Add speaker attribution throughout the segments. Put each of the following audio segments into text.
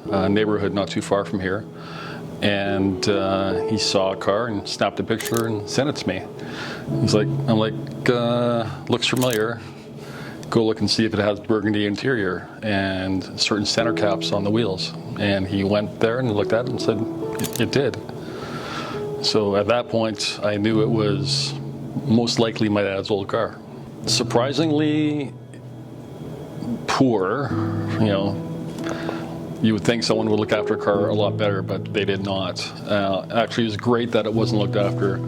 Speaker 1: neighborhood not too far from here. And he saw a car and snapped a picture and sent it to me. I'm like, looks familiar. Go look and see if it has burgundy interior and certain center caps on the wheels. And he went there and looked at it and said it did. So at that point, I knew it was most likely my dad's old car. Surprisingly poor, you know. You would think someone would look after a car a lot better, but they did not. Actually, it's great that it wasn't looked after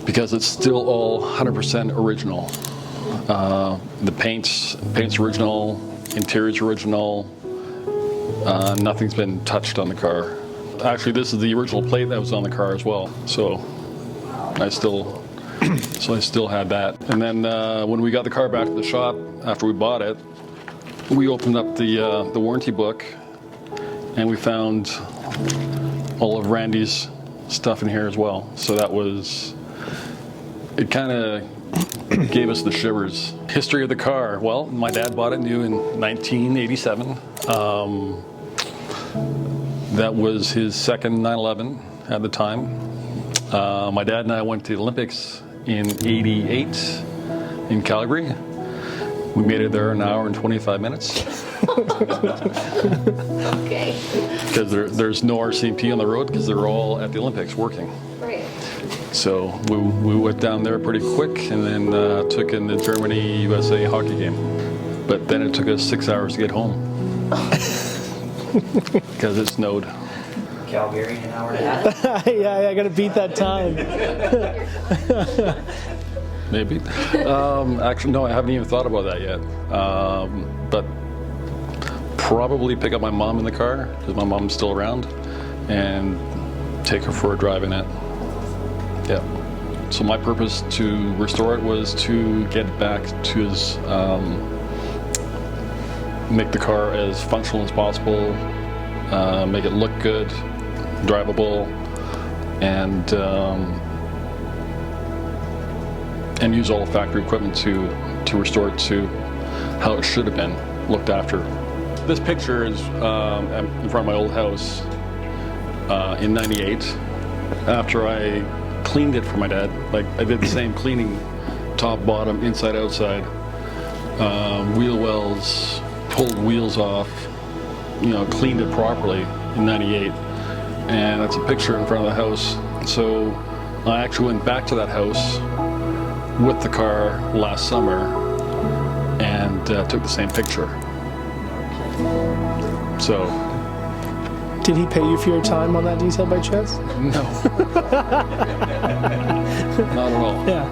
Speaker 1: because it's still all 100% original. The paint's original, interior's original. Nothing's been touched on the car. Actually, this is the original plate that was on the car as well. So I still had that. And then when we got the car back to the shop after we bought it, we opened up the warranty book and we found all of Randy's stuff in here as well. So it kind of gave us the shivers. History of the car. Well, my dad bought it new in 1987. That was his second 911 at the time. My dad and I went to the Olympics in '88 in Calgary. We made it there an hour and 25 minutes.
Speaker 2: Okay.
Speaker 1: Because there's no RCMP on the road because they're all at the Olympics working.
Speaker 2: Right.
Speaker 1: So we went down there pretty quick and then took in the Germany-USA hockey game. But then it took us 6 hours to get home. Because it snowed.
Speaker 3: Calgary, an hour and a half.
Speaker 4: Yeah, I gotta beat that time.
Speaker 1: Maybe. Actually, no, I haven't even thought about that yet. But probably pick up my mom in the car, because my mom's still around, and take her for a drive in it. Yeah. So my purpose to restore it was to get back to his, make the car as functional as possible, make it look good, drivable, and use all the factory equipment to restore it to how it should have been looked after. This picture is in front of my old house in '98 after I cleaned it for my dad. Like, I did the same cleaning, top, bottom, inside, outside, wheel wells, pulled wheels off, cleaned it properly in '98. And that's a picture in front of the house. So I actually went back to that house with the car last summer and took the same picture. So.
Speaker 4: Did he pay you for your time on that detail by chance?
Speaker 1: No. Not at all.
Speaker 4: Yeah.